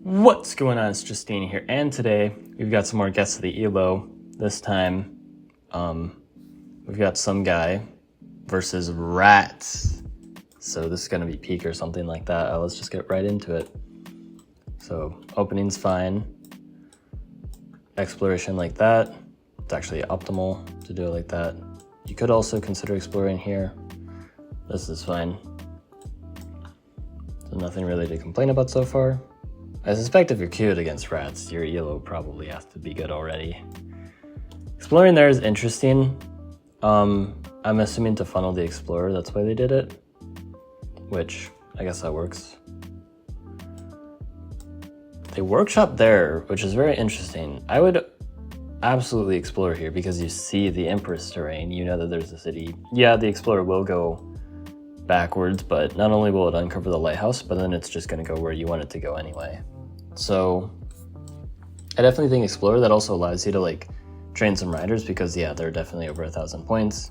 What's going on? It's Justeeni here, and today we've got some more guests of the ELO. This time, we've got some guy versus rats. So this is gonna be peak or something like that. Let's just get right into it. So opening's fine. Exploration like that. It's actually optimal to do it like that. You could also consider exploring here. This is fine. So nothing really to complain about so far. I suspect if you're queued against rats, your ELO probably has to be good already. Exploring there is interesting. I'm assuming to funnel the explorer, that's why they did it. Which, I guess that works. They workshop there, which is very interesting. I would absolutely explore here because you see the Empress terrain, you know that there's a city. Yeah, the explorer will go backwards, but not only will it uncover the lighthouse, but then it's just going to go where you want it to go anyway. So I definitely think explorer, that also allows you to like train some riders because yeah, they're definitely over 1,000 points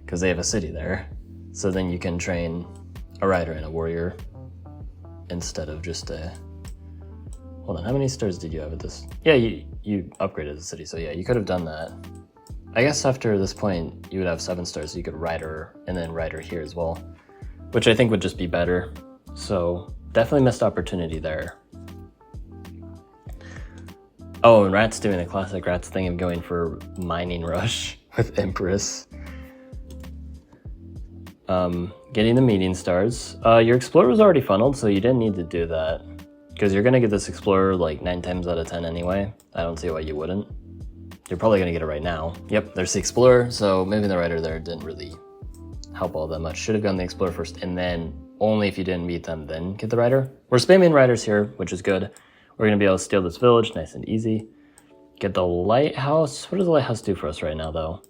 because they have a city there. So then you can train a rider and a warrior instead of just a... Hold on, how many stars did you have at this? Yeah, you upgraded the city, so yeah, you could have done that. I guess after this point, you would have 7 stars, so you could rider and then rider here as well, which I think would just be better. So definitely missed opportunity there. Oh, and Rat's doing the classic Rats thing of going for mining rush with Empress. Getting the meeting stars. Your explorer was already funneled, so you didn't need to do that because you're gonna get this explorer like 9 times out of 10 anyway. I don't see why you wouldn't. You're probably gonna get it right now. Yep, there's the explorer, so maybe the rider there didn't really help all that much. Should have gone the explorer first, and then only if you didn't meet them, then get the rider. We're spamming riders here, which is good. We're gonna be able to steal this village, nice and easy. Get the lighthouse. What does the lighthouse do for us right now, though?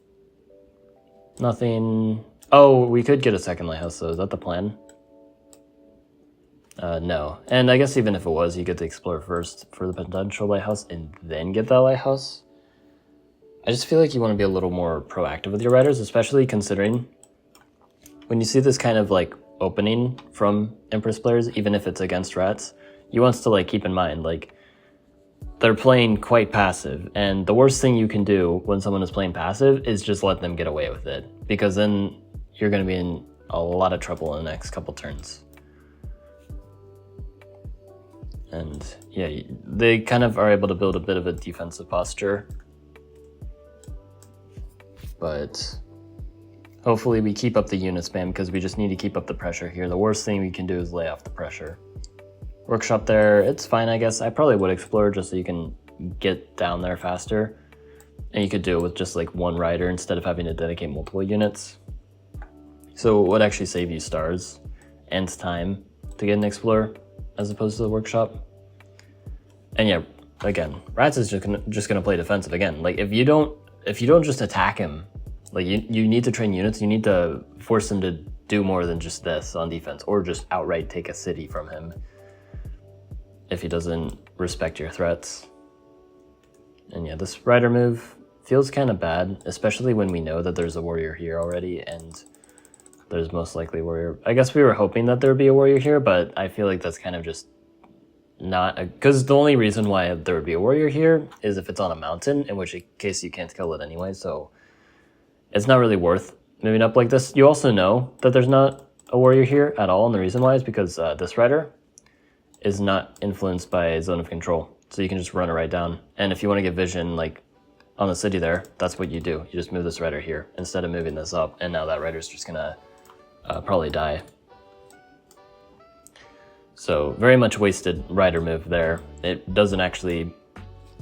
Nothing. Oh, we could get a second lighthouse, though. Is that the plan? No. And I guess even if it was, you get the explorer first for the potential lighthouse, and then get that lighthouse. I just feel like you want to be a little more proactive with your riders, especially considering when you see this kind of like opening from Empress players, even if it's against rats, you want to like keep in mind like they're playing quite passive, and the worst thing you can do when someone is playing passive is just let them get away with it, because then you're going to be in a lot of trouble in the next couple turns. And yeah, they kind of are able to build a bit of a defensive posture. But hopefully we keep up the unit spam because we just need to keep up the pressure here. The worst thing we can do is lay off the pressure. Workshop there, it's fine, I guess. I probably would explore just so you can get down there faster. And you could do it with just like one rider instead of having to dedicate multiple units. So it would actually save you stars and time to get an explorer as opposed to the workshop. And yeah, again, Rats is just gonna play defensive again. Like if you don't just attack him, like you need to train units, you need to force him to do more than just this on defense, or just outright take a city from him if he doesn't respect your threats. And yeah, this rider move feels kind of bad, especially when we know that there's a warrior here already, and there's most likely a warrior. I guess we were hoping that there would be a warrior here, but I feel like that's kind of just not because the only reason why there would be a warrior here is if it's on a mountain, in which case you can't kill it anyway, so it's not really worth moving up like this. You also know that there's not a warrior here at all, and the reason why is because this rider is not influenced by zone of control, so you can just run it right down. And if you want to get vision like on the city there, that's what you do. You just move this rider here instead of moving this up, and now that rider's just gonna probably die. So very much wasted rider move there. It doesn't actually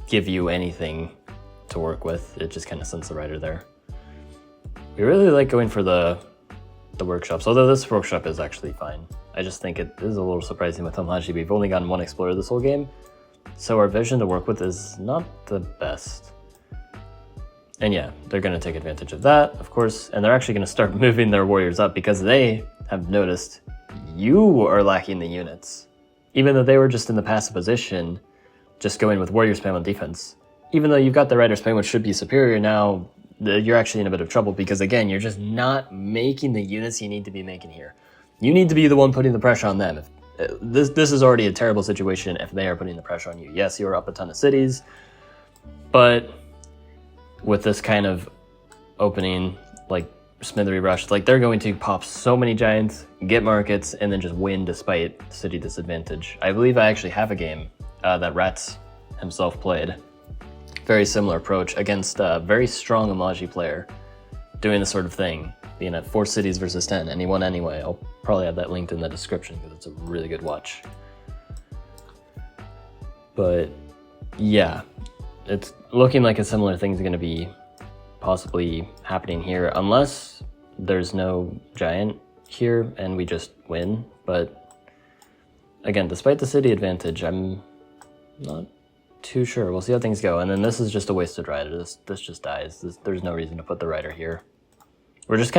give you anything to work with. It just kind of sends the rider there. We really like going for the workshops, although this workshop is actually fine. I just think it is a little surprising with Hamaji. We've only gotten one explorer this whole game, so our vision to work with is not the best. And yeah, they're going to take advantage of that, of course, and they're actually going to start moving their warriors up because they have noticed you are lacking the units. Even though they were just in the passive position, just going with warrior spam on defense. Even though you've got the rider spam, which should be superior, now you're actually in a bit of trouble because, again, you're just not making the units you need to be making here. You need to be the one putting the pressure on them. this is already a terrible situation if they are putting the pressure on you. Yes, you are up a ton of cities, but with this kind of opening, like Smithery Rush, like they're going to pop so many giants, get markets, and then just win despite city disadvantage. I believe I actually have a game that Rats himself played. Very similar approach against a very strong Umaji player doing this sort of thing, being at 4 cities versus 10, and he won anyway. I'll probably have that linked in the description because it's a really good watch. But yeah, it's looking like a similar thing's going to be possibly happening here, unless there's no giant here and we just win. But again, despite the city advantage, I'm not too sure. We'll see how things go. And then this is just a wasted rider. This just dies. There's no reason to put the rider here. We're just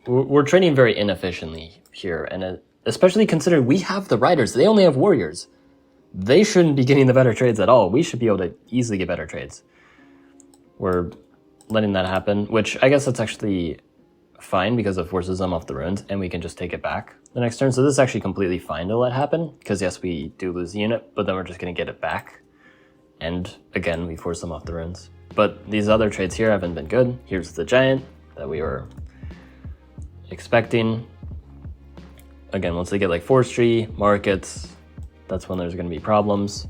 we're trading very inefficiently here, and especially considering we have the riders. They only have warriors. They shouldn't be getting the better trades at all. We should be able to easily get better trades. We're letting that happen, which I guess that's actually fine because it forces them off the ruins, and we can just take it back the next turn. So this is actually completely fine to let happen, because yes, we do lose the unit, but then we're just going to get it back. And again, we force them off the ruins. But these other trades here haven't been good. Here's the giant that we were expecting. Again, once they get like forestry, markets, that's when there's going to be problems.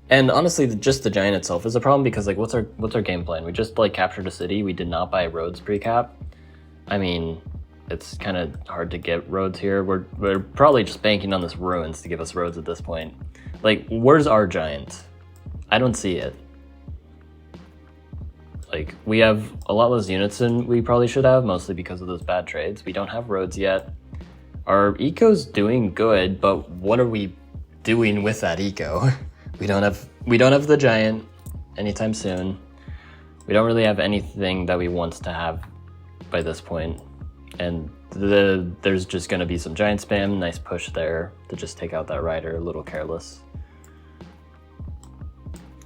And honestly, just the giant itself is a problem, because like what's our game plan? We just like captured a city. We did not buy roads pre-cap. I mean, it's kind of hard to get roads here. We're probably just banking on this ruins to give us roads at this point. Like, where's our giant? I don't see it. Like, we have a lot less units than we probably should have, mostly because of those bad trades. We don't have roads yet. Our eco's doing good, but what are we doing with that eco? We don't have the giant anytime soon. We don't really have anything that we want to have by this point. And there's just going to be some giant spam. Nice push there to just take out that rider, a little careless.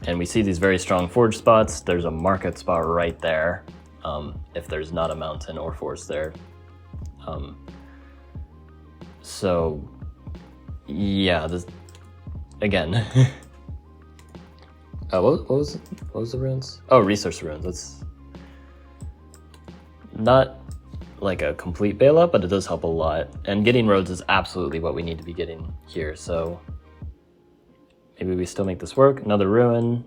And we see these very strong forge spots. There's a market spot right there, if there's not a mountain or forest there. So yeah, this again. What was the runes? Oh, resource runes. That's not like a complete bailout, but it does help a lot. And getting roads is absolutely what we need to be getting here. So maybe we still make this work. Another ruin.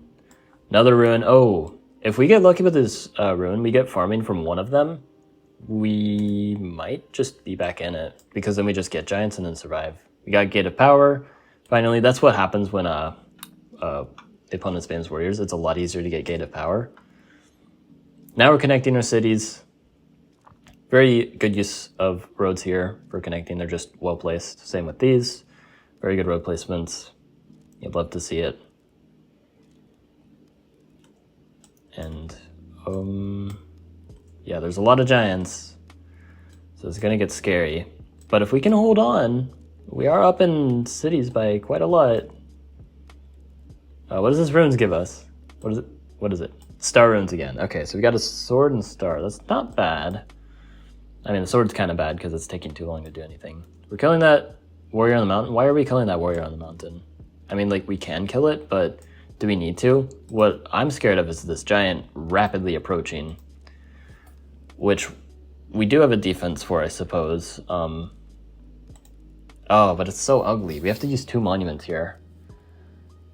Another ruin. Oh, if we get lucky with this ruin, we get farming from one of them, we might just be back in it, because then we just get giants and then survive. We got Gate of Power. Finally, that's what happens when the opponent spams warriors. It's a lot easier to get Gate of Power. Now we're connecting our cities. Very good use of roads here for connecting. They're just well placed. Same with these. Very good road placements. You'd love to see it. And yeah, there's a lot of giants, so it's gonna get scary. But if we can hold on, we are up in cities by quite a lot. What does this runes give us? What is it? What is it? Star runes again. Okay, so we got a sword and star. That's not bad. I mean, the sword's kind of bad because it's taking too long to do anything. We're killing that warrior on the mountain. Why are we killing that warrior on the mountain? I mean, like, we can kill it, but do we need to? What I'm scared of is this giant rapidly approaching, which we do have a defense for, I suppose. Oh, but it's so ugly. We have to use 2 monuments here.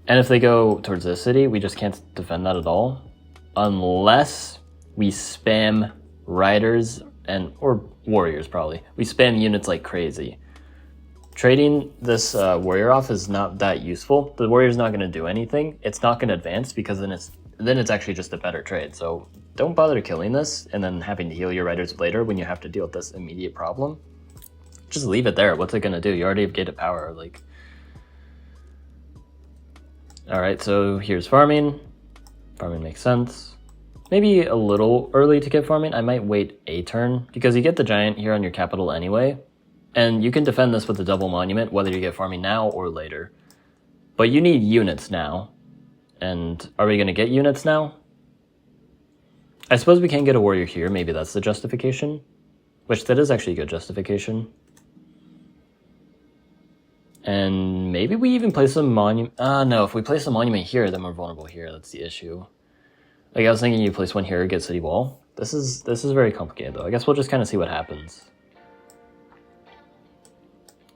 And if they go towards this city, we just can't defend that at all. Unless we spam riders or warriors, probably. We spam units like crazy. Trading this warrior off is not that useful. The warrior's not going to do anything. It's not going to advance, because then it's actually just a better trade. So don't bother killing this and then having to heal your riders later when you have to deal with this immediate problem. Just leave it there. What's it going to do? You already have Gate of Power. Like, all right, so here's farming. Farming makes sense. Maybe a little early to get farming. I might wait a turn, because you get the giant here on your capital anyway. And you can defend this with a double monument, whether you get farming now or later. But you need units now. And are we going to get units now? I suppose we can get a warrior here. Maybe that's the justification. Which, that is actually a good justification. And maybe we even place a monument. No, if we place a monument here, then we're vulnerable here. That's the issue. Like, I was thinking you place one here, get city wall. This is very complicated, though. I guess we'll just kind of see what happens.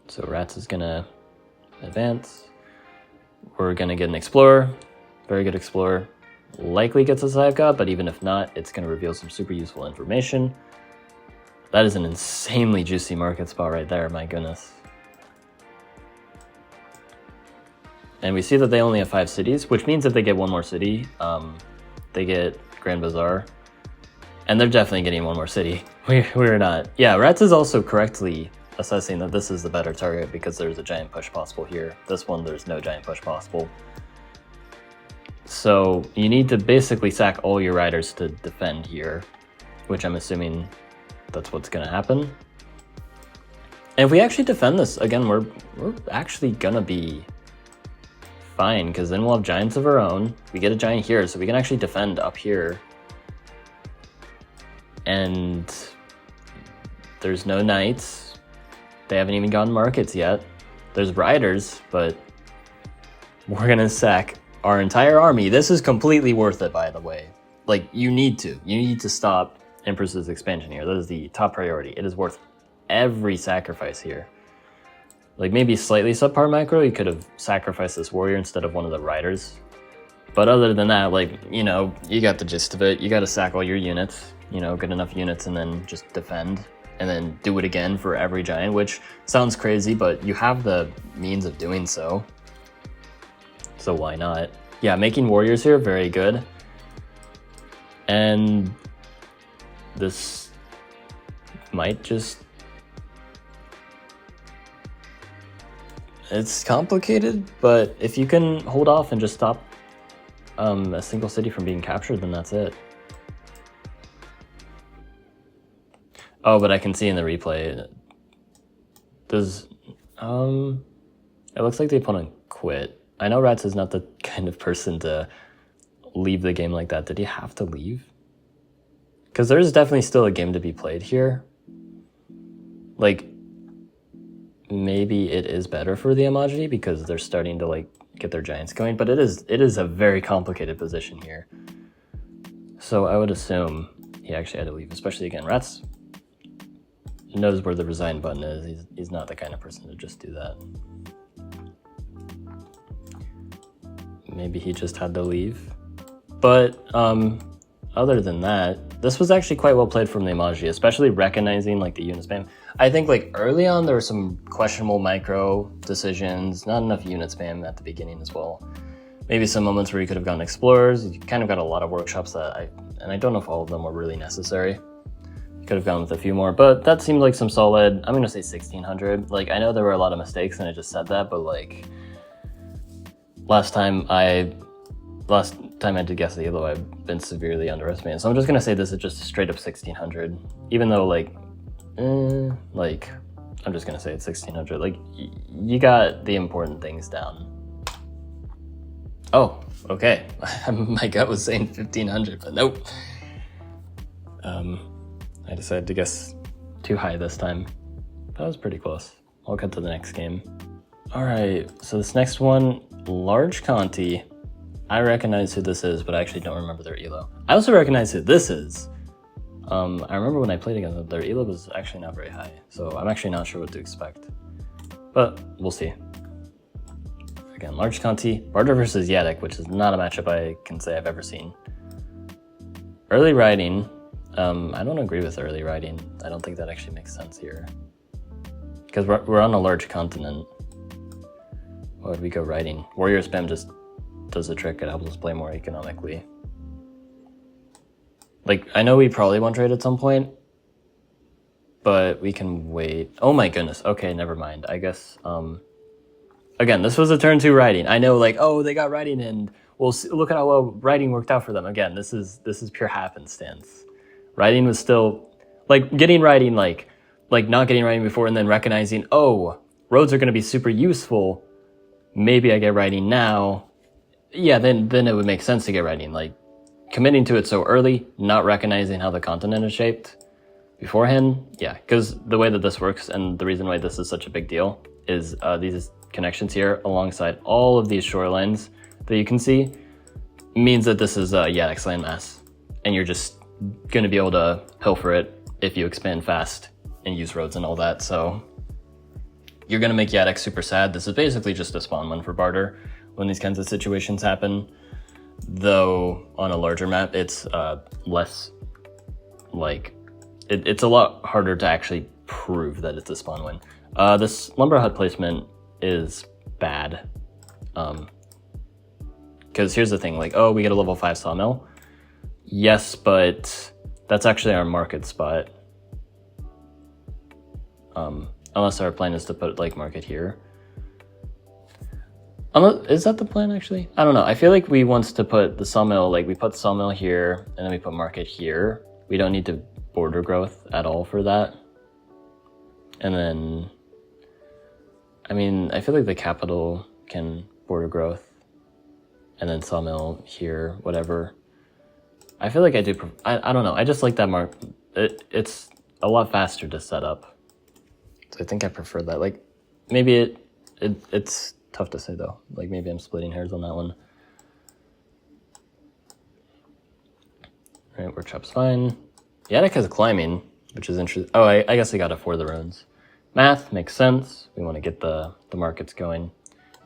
So Rats is gonna advance. We're gonna get an explorer. Very good explorer. Likely gets us Hive God, but even if not, it's gonna reveal some super useful information. That is an insanely juicy market spot right there, my goodness. And we see that they only have 5 cities, which means if they get one more city, they get Grand Bazaar. And they're definitely getting one more city. We're not. Yeah, Rats is also correctly assessing that this is the better target because there's a giant push possible here. This one, there's no giant push possible. So you need to basically sack all your riders to defend here, which I'm assuming that's what's going to happen. And if we actually defend this, again, we're actually going to be fine, because then we'll have giants of our own. We get a giant here, so we can actually defend up here. And there's no knights. They haven't even gotten markets yet. There's riders, but we're going to sack our entire army. This is completely worth it, by the way. Like, you need to stop Empress's expansion here. That is the top priority. It is worth every sacrifice here. Like, maybe slightly subpar macro, you could have sacrificed this warrior instead of one of the riders. But other than that, like, you know, you got the gist of it. You got to sack all your units, you know, get enough units and then just defend. And then do it again for every giant, which sounds crazy, but you have the means of doing so. So why not? Yeah, making warriors here, very good. And this might just... It's complicated, but if you can hold off and just stop a single city from being captured, then that's it. Oh, but I can see in the replay, does, it looks like the opponent quit. I know Rats is not the kind of person to leave the game like that. Did he have to leave? Because there's definitely still a game to be played here. Like, maybe it is better for the Imagini because they're starting to, like, get their giants going, but it is a very complicated position here. So I would assume he actually had to leave, especially again, Rats knows where the resign button is. He's not the kind of person to just do that. Maybe he just had to leave. But other than that, this was actually quite well played from the Imagini, especially recognizing like the unit spam. I think like early on there were some questionable micro decisions, not enough unit spam at the beginning as well. Maybe some moments where you could have gone explorers. You kind of got a lot of workshops that I don't know if all of them were really necessary. Could have gone with a few more, but that seemed like some solid, I'm gonna say 1600. Like, I know there were a lot of mistakes and I just said that, but like last time I did guess the Elo, I've been severely underestimated. So I'm just gonna say this is just straight up 1600, even though like I'm just gonna say it's 1600. Like, you got the important things down. Oh, okay. My gut was saying 1500, but nope. I decided to guess too high this time. That was pretty close. I'll cut to the next game. All right, so this next one, Large Conti. I recognize who this is, but I actually don't remember their elo. I also recognize who this is. I remember when I played against them, their elo was actually not very high, so I'm actually not sure what to expect. But we'll see. Again, Large Conti, Barter versus Yadek, which is not a matchup I can say I've ever seen. Early riding. I don't agree with early riding. I don't think that actually makes sense here. Because we're on a large continent. Why would we go riding? Warrior spam just does the trick. It helps us play more economically. Like, I know we probably want trade at some point, but we can wait. Oh my goodness. Okay, never mind. I guess, again, this was a turn 2 riding. I know, like, oh, they got riding and we'll see, look at how well riding worked out for them. Again, this is pure happenstance. Riding was still, like, getting riding, like not getting riding before and then recognizing, oh, roads are going to be super useful. Maybe I get riding now. Yeah, then it would make sense to get riding. Like, committing to it so early, not recognizing how the continent is shaped beforehand. Yeah, because the way that this works and the reason why this is such a big deal is these connections here alongside all of these shorelines that you can see means that this is a Yadek's landmass, and you're just going to be able to pilfer it if you expand fast and use roads and all that. So you're going to make Yadek super sad. This is basically just a spawn one for barter when these kinds of situations happen, though on a larger map it's less like it's a lot harder to actually prove that it's a spawn win. This lumber hut placement is bad, because here's the thing, like, oh, we get a level 5 sawmill. Yes, but that's actually our market spot. Unless our plan is to put like market here. Is that the plan actually? I don't know. I feel like we want to put the sawmill, like we put sawmill here and then we put market here. We don't need to border growth at all for that. And then, I mean, I feel like the capital can border growth and then sawmill here, whatever. I feel like I do, I don't know. I just like that mark. It's a lot faster to set up. So I think I prefer that. Like, maybe it's tough to say though. Like, maybe I'm splitting hairs on that one. All right, workshop's fine. Yadek has climbing, which is interesting. Oh, I guess I got it for the runes. Math makes sense. We want to get the markets going.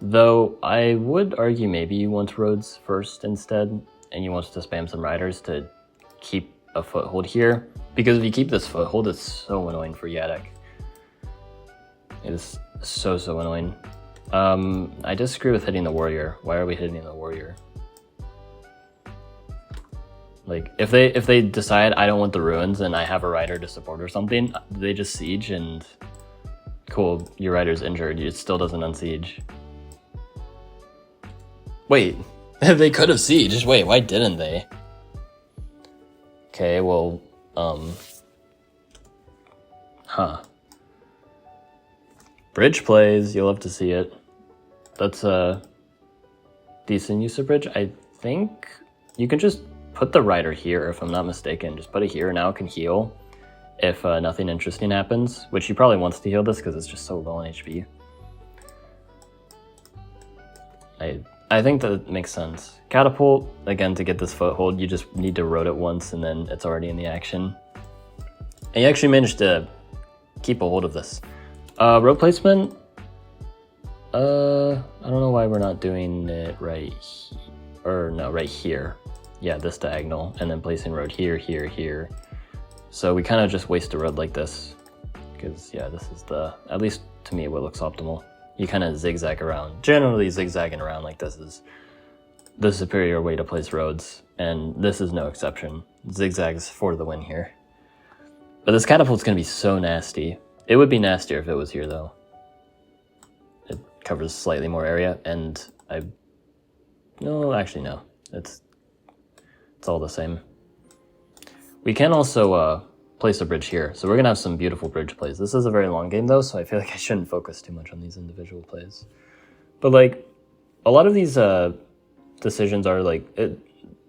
Though I would argue maybe you want roads first instead, and you want to spam some riders to keep a foothold here. Because if you keep this foothold, it's so annoying for Yadek. It is so annoying. I disagree with hitting the warrior. Why are we hitting the warrior? Like, if they decide I don't want the ruins and I have a rider to support or something, they just siege and cool, your rider's injured. It still doesn't unsiege. Wait, they could have sieged. Wait, why didn't they? Okay, well, bridge plays, you'll love to see it. That's a decent use of bridge. I think you can just put the rider here, if I'm not mistaken. Just put it here, now it can heal if nothing interesting happens, which he probably wants to heal this because it's just so low on HP. I think that makes sense. Catapult, again, to get this foothold, you just need to road it once and then it's already in the action. And you actually managed to keep a hold of this. Road placement, I don't know why we're not doing it right here. Yeah, this diagonal, and then placing road here, here, here. So we kind of just waste a road like this, because yeah, this is at least to me, what looks optimal. You kind of zigzag around. Generally zigzagging around like this is the superior way to place roads, and this is no exception. Zigzags for the win here. But this catapult's gonna be so nasty. It would be nastier if it was here, though. It covers slightly more area, and no, actually no. It's all the same. We can also place a bridge here, so we're gonna have some beautiful bridge plays. This is a very long game, though, so I feel like I shouldn't focus too much on these individual plays. But like, a lot of these decisions are like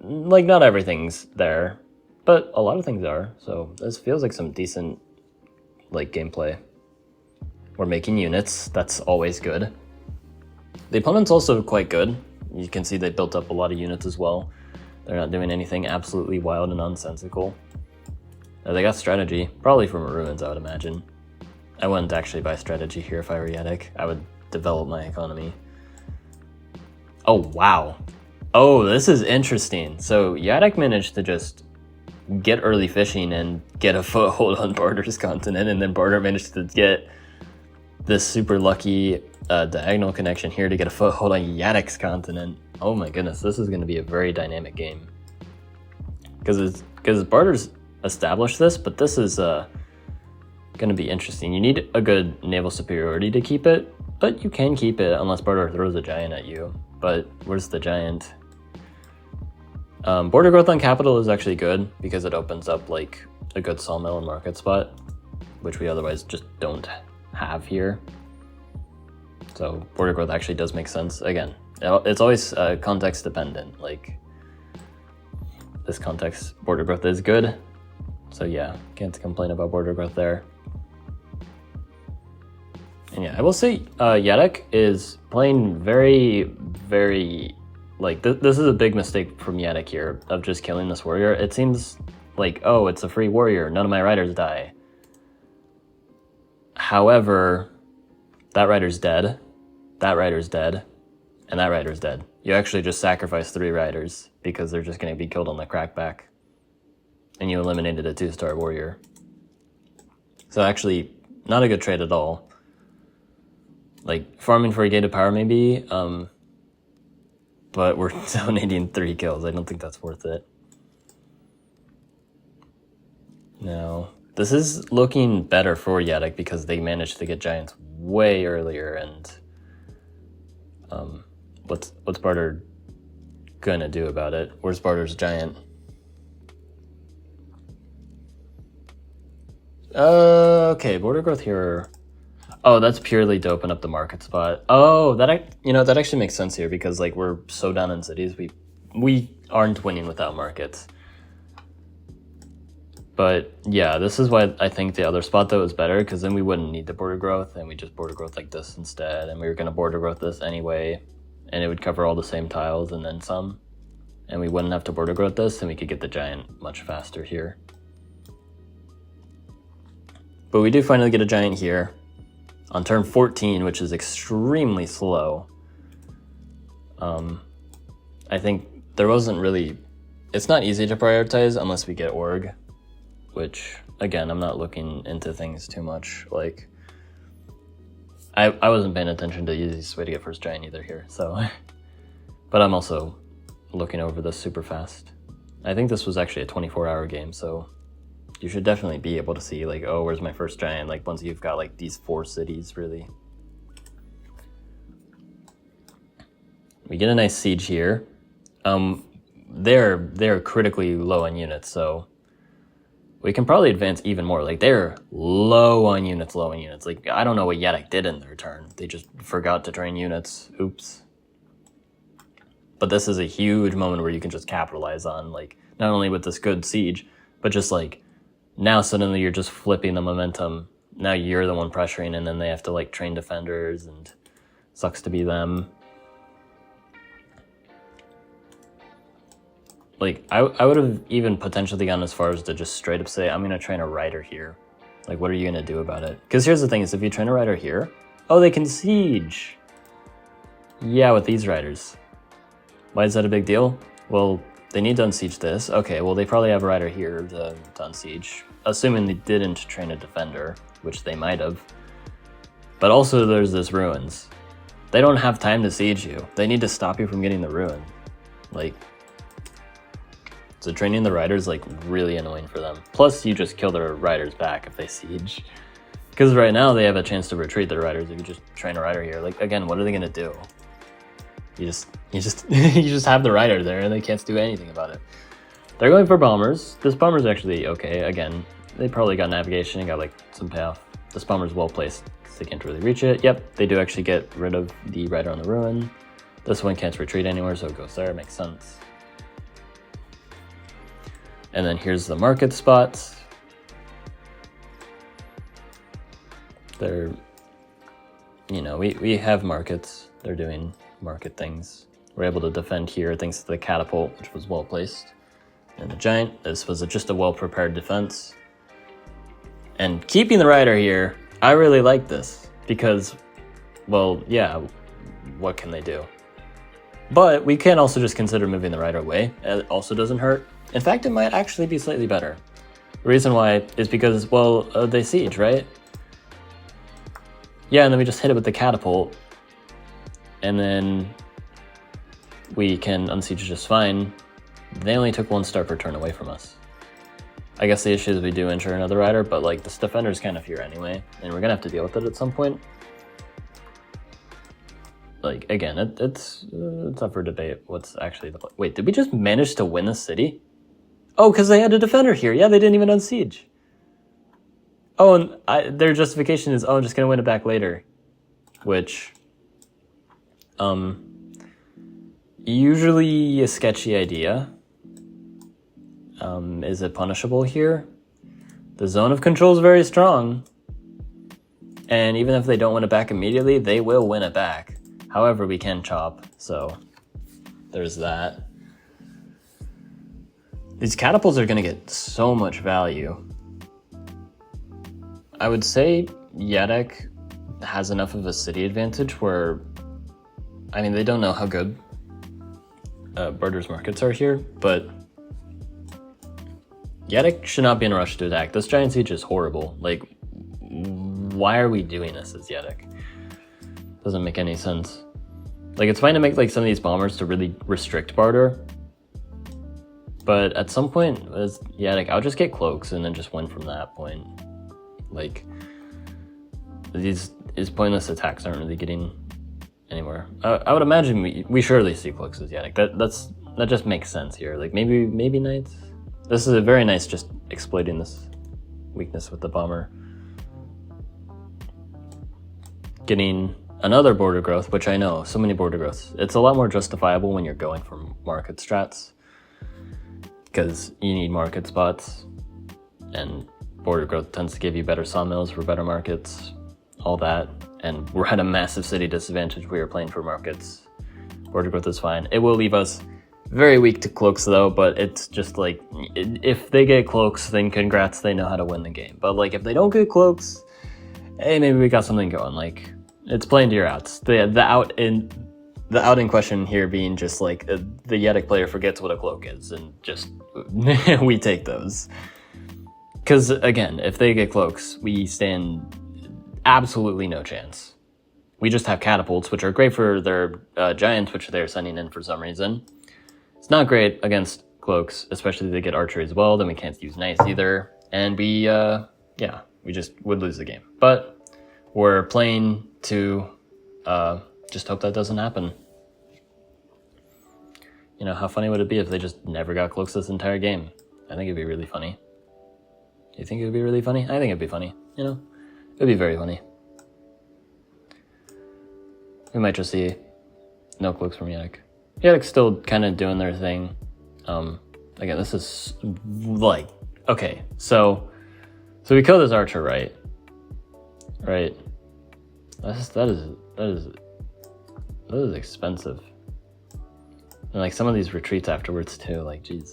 not everything's there, but a lot of things are. So this feels like some decent like gameplay. We're making units, that's always good. The opponent's also quite good. You can see they built up a lot of units as well. They're not doing anything absolutely wild and nonsensical. They got strategy, probably from ruins, I would imagine. I wouldn't actually buy strategy here if I were Yadek. I would develop my economy. Oh, wow. Oh, this is interesting. So Yadek managed to just get early fishing and get a foothold on Barter's continent, and then Barter managed to get this super lucky diagonal connection here to get a foothold on Yadek's continent. Oh my goodness, this is going to be a very dynamic game. Because Barter's established this, but this is going to be interesting. You need a good naval superiority to keep it, but you can keep it unless Barter throws a giant at you. But where's the giant? Border growth on capital is actually good because it opens up like a good sawmill and market spot, which we otherwise just don't have here. So border growth actually does make sense. Again, it's always context dependent. Like this context, border growth is good. So yeah, can't complain about border growth there. And yeah, I will say Yadek is playing very, very... Like, this is a big mistake from Yadek here, of just killing this warrior. It seems like, oh, it's a free warrior, none of my riders die. However, that rider's dead, that rider's dead, and that rider's dead. You actually just sacrificed 3 riders because they're just going to be killed on the crackback. And you eliminated a 2-star warrior. So actually, not a good trade at all. Like, farming for a gated power maybe, but we're donating 3 kills. I don't think that's worth it. Now, this is looking better for Yadek because they managed to get giants way earlier, and what's Barter gonna do about it? Where's Barter's giant? Okay, border growth here. Oh, that's purely to open up the market spot. Oh, that actually makes sense here because like we're so down in cities, we aren't winning without markets. But yeah, this is why I think the other spot though is better, because then we wouldn't need the border growth and we just border growth like this instead, and we were gonna border growth this anyway, and it would cover all the same tiles and then some, and we wouldn't have to border growth this, and we could get the giant much faster here. But we do finally get a giant here on turn 14, which is extremely slow. I think there wasn't really... It's not easy to prioritize unless we get org, which, again, I'm not looking into things too much. Like, I wasn't paying attention to the easiest way to get first giant either here, so... But I'm also looking over this super fast. I think this was actually a 24-hour game, so... You should definitely be able to see, like, oh, where's my first giant? Like, once you've got, like, these 4 cities, really. We get a nice siege here. They're critically low on units, so we can probably advance even more. Like, they're low on units. Like, I don't know what Yadek did in their turn. They just forgot to train units. Oops. But this is a huge moment where you can just capitalize on, like, not only with this good siege, but just, like, now suddenly you're just flipping the momentum. Now you're the one pressuring, and then they have to like train defenders, and sucks to be them. Like, I would have even potentially gone as far as to just straight up say, I'm going to train a rider here. Like, what are you going to do about it? Because here's the thing is, if you train a rider here, oh, they can siege. Yeah, with these riders. Why is that a big deal? Well, they need to unsiege this. Okay, well, they probably have a rider here to unsiege. Assuming they didn't train a defender, which they might have. But also there's this ruins. They don't have time to siege you. They need to stop you from getting the ruin. Like, so training the riders like really annoying for them. Plus you just kill their riders back if they siege. Because right now they have a chance to retreat their riders if you just train a rider here. Like, again, what are they gonna do? You just have the rider there and they can't do anything about it. They're going for bombers. This bomber's actually okay. Again, they probably got navigation and got like some payoff. This bomber's well placed because they can't really reach it. Yep, they do actually get rid of the rider on the ruin. This one can't retreat anywhere, so it goes there. Makes sense. And then here's the market spots. They're, you know, we have markets. They're doing market things. We're able to defend here thanks to the catapult, which was well placed. And the giant, this was just a well-prepared defense. And keeping the rider here, I really like this because, well, yeah, what can they do? But we can also just consider moving the rider away. It also doesn't hurt. In fact, it might actually be slightly better. The reason why is because, well, they siege, right? Yeah, and then we just hit it with the catapult. And then we can unsiege just fine. They only took 1 star per turn away from us. I guess the issue is we do enter another rider, but like this defender's kind of here anyway, and we're gonna have to deal with it at some point. Like, again, it's up for debate what's actually the... Wait, did we just manage to win the city? Oh, because they had a defender here. Yeah, they didn't even unsiege. Oh, and their justification is, oh, I'm just gonna win it back later. Which... usually a sketchy idea. Is it punishable here? The zone of control is very strong. And even if they don't win it back immediately, they will win it back. However, we can chop, so there's that. These catapults are going to get so much value. I would say Yadek has enough of a city advantage where, I mean, they don't know how good Barter's markets are here, but Yadek should not be in a rush to attack. This giant siege is horrible. Like, why are we doing this as Yadek? Doesn't make any sense. Like, it's fine to make like some of these bombers to really restrict Barter, but at some point, as Yadek, I'll just get cloaks and then just win from that point. Like, these pointless attacks aren't really getting anywhere. I would imagine we surely see cloaks as Yadek. That just makes sense here. Like, maybe knights. This is a very nice just exploiting this weakness with the bomber. Getting another border growth, which I know, so many border growths. It's a lot more justifiable when you're going for market strats, because you need market spots, and border growth tends to give you better sawmills for better markets, all that. And we're at a massive city disadvantage. We are playing for markets. Border growth is fine. It will leave us very weak to cloaks though, but it's just like, if they get cloaks, then congrats, they know how to win the game. But like, if they don't get cloaks, hey, maybe we got something going. Like, it's playing to your outs. The out in question here being just like the Yadek player forgets what a cloak is and just we take those. Because again, if they get cloaks, we stand absolutely no chance. We just have catapults, which are great for their giants, which they're sending in for some reason. It's not great against cloaks, especially if they get archery as well. Then we can't use knights either, and we just would lose the game. But we're playing to just hope that doesn't happen. You know, how funny would it be if they just never got cloaks this entire game? I think it'd be really funny. You think it would be really funny? I think it'd be funny, you know? It'd be very funny. We might just see no cloaks from Yadek. Yadek's still kind of doing their thing. Again, this is like, okay, so we kill this archer, right? Right. That is expensive. And like some of these retreats afterwards too, like, jeez.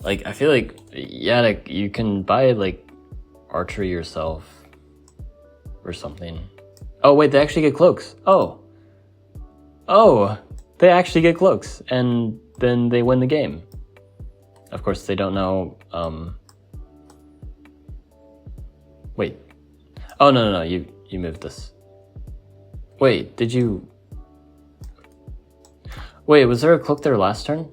Like, I feel like Yadek, you can buy like archery yourself or something. Oh wait, they actually get cloaks. Oh, they actually get cloaks, and then they win the game. Of course, they don't know. Wait. Oh no, you moved this. Wait, did you? Wait, was there a cloak there last turn?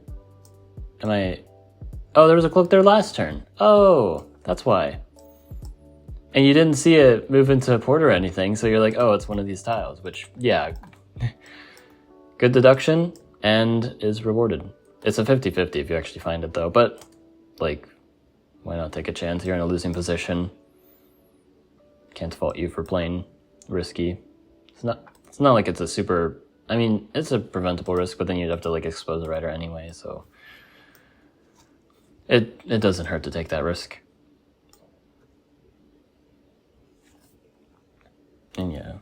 Oh, there was a cloak there last turn. Oh, that's why. And you didn't see it move into a port or anything, so you're like, oh, it's one of these tiles, which, yeah. Good deduction, and is rewarded. It's a 50-50 if you actually find it, though, but, like, why not take a chance? You're in a losing position. Can't fault you for playing risky. It's not like it's a super... I mean, it's a preventable risk, but then you'd have to, like, expose the rider anyway, so... It doesn't hurt to take that risk. And yeah,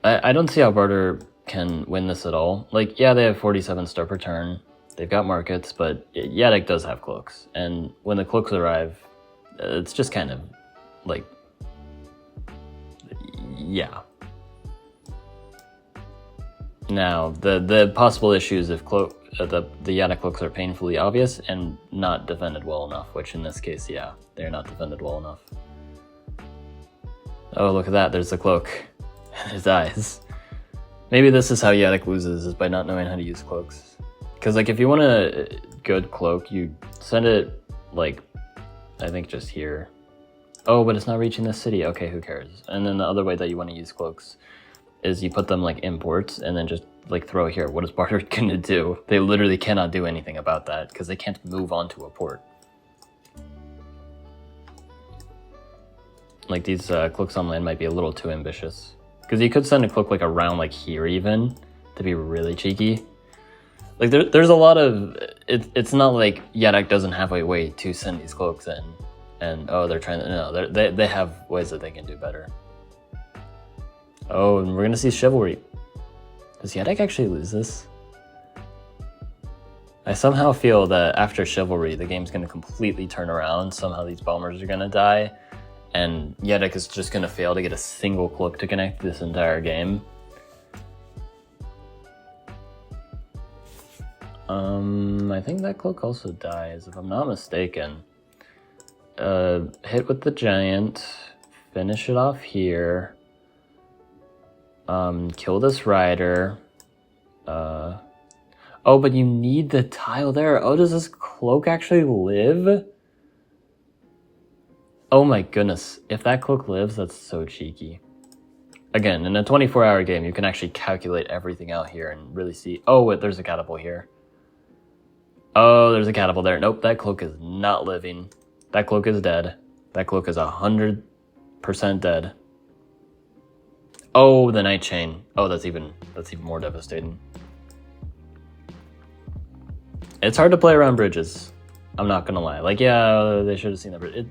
I don't see how Barter can win this at all. Like, yeah, they have 47 star per turn. They've got markets, but Yadek does have cloaks. And when the cloaks arrive, it's just kind of like, yeah. Now, the possible issues if the Yadek cloaks are painfully obvious and not defended well enough, which in this case, yeah, they're not defended well enough. Oh, look at that, there's the cloak. And his eyes. Maybe this is how Yadek loses, is by not knowing how to use cloaks. Because, like, if you want a good cloak, you send it, like, I think just here. Oh, but it's not reaching the city. Okay, who cares? And then the other way that you want to use cloaks is you put them like imports and then just like throw here. What is Barter gonna do? They literally cannot do anything about that because they can't move onto a port. Like these cloaks on land might be a little too ambitious because you could send a cloak like around like here even to be really cheeky, Like there's a lot of it's not like Yedek doesn't have a way to send these cloaks in, and oh they're trying to no they have ways that they can do better. Oh, and we're gonna see Chivalry. Does Yedek actually lose this? I somehow feel that after Chivalry, the game's gonna completely turn around. Somehow these bombers are gonna die, and Yedek is just gonna fail to get a single cloak to connect this entire game. I think that cloak also dies, if I'm not mistaken. Hit with the giant, finish it off here. Kill this rider. Oh, but you need the tile there. Oh, does this cloak actually live? Oh my goodness. If that cloak lives, that's so cheeky. Again, in a 24-hour game, you can actually calculate everything out here and really see... Oh, wait, there's a catapult here. Oh, there's a catapult there. Nope, that cloak is not living. That cloak is dead. That cloak is 100% dead. Oh, the Night Chain. Oh, that's even more devastating. It's hard to play around bridges. I'm not gonna lie. Like, yeah, they should have seen the bridge.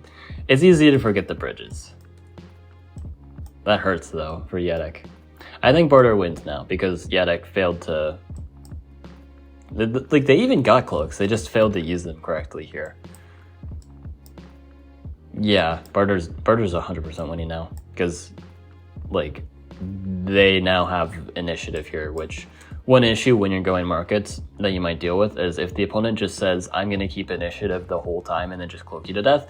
It's easy to forget the bridges. That hurts, though, for Yedek. I think Barter wins now, because Yedek failed to... Like, they even got cloaks. They just failed to use them correctly here. Yeah, Barter's 100% winning now, because, like, they now have initiative here, which... One issue when you're going markets that you might deal with is if the opponent just says, I'm going to keep initiative the whole time and then just cloak you to death.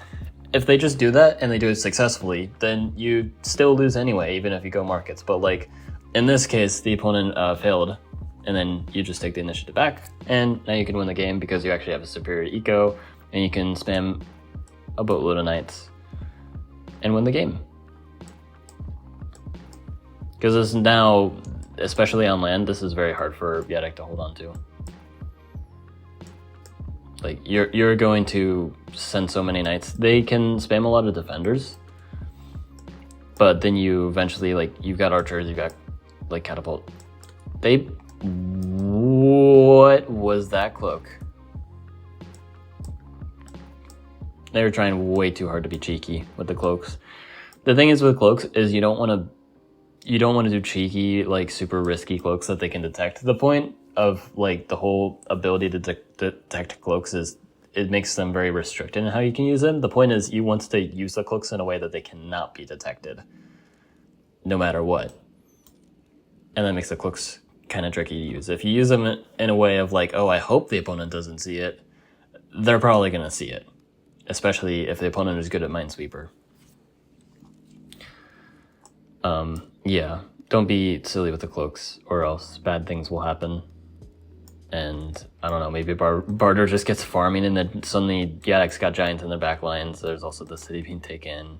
If they just do that and they do it successfully, then you still lose anyway, even if you go markets. But like, in this case, the opponent failed, and then you just take the initiative back, and now you can win the game because you actually have a superior eco, and you can spam a boatload of knights and win the game. Because this is now... Especially on land, this is very hard for Yedek to hold on to. Like, you're going to send so many knights. They can spam a lot of defenders, but then you eventually, like, you've got archers, you've got, like, catapult. What was that cloak? They were trying way too hard to be cheeky with the cloaks. The thing is with cloaks is you don't want to do cheeky, like, super risky cloaks that they can detect. The point of, like, the whole ability to detect cloaks is it makes them very restricted in how you can use them. The point is you want to use the cloaks in a way that they cannot be detected, no matter what. And that makes the cloaks kind of tricky to use. If you use them in a way of, like, oh, I hope the opponent doesn't see it, they're probably going to see it, especially if the opponent is good at Minesweeper. Yeah, don't be silly with the cloaks, or else bad things will happen. And, I don't know, maybe Barter just gets farming, and then suddenly Yedek's got giants in their back lines. There's also the city being taken.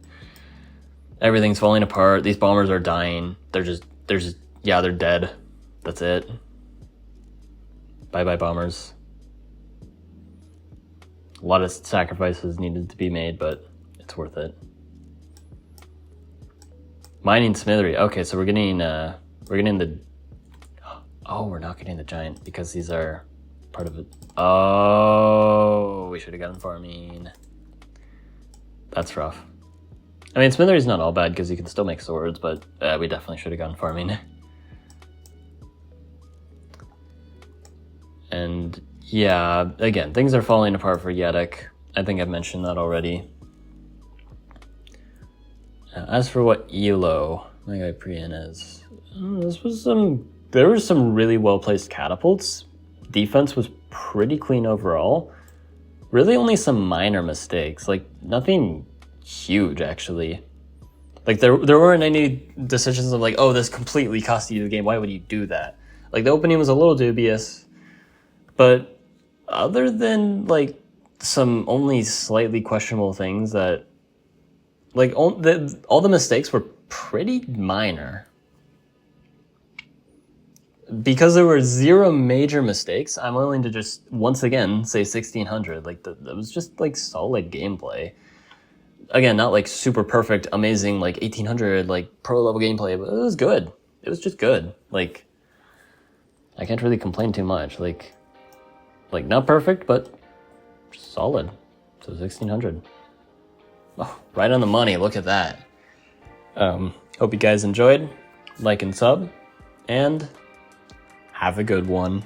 Everything's falling apart. These bombers are dying. They're dead. That's it. Bye-bye, bombers. A lot of sacrifices needed to be made, but it's worth it. Mining Smithery. Okay, so we're getting the... Oh, we're not getting the giant because these are part of it. Oh, we should have gotten farming. That's rough. I mean, Smithery's not all bad because you can still make swords, but we definitely should have gotten farming. And yeah, again, things are falling apart for Yedek. I think I've mentioned that already. As for what Elo, my guy Priyan is, there were some really well-placed catapults. Defense was pretty clean overall. Really only some minor mistakes, like nothing huge actually. Like there weren't any decisions of like, oh, this completely cost you the game, why would you do that? Like the opening was a little dubious, but other than like some only slightly questionable things that like all the mistakes were pretty minor. Because there were zero major mistakes, I'm willing to just once again say 1600. Like that was just like solid gameplay. Again, not like super perfect, amazing like 1800 like pro level gameplay, but it was good. It was just good. Like I can't really complain too much. Like Like, not perfect, but solid. So 1600. Oh, right on the money. Look at that. Hope you guys enjoyed. Like and sub, and have a good one.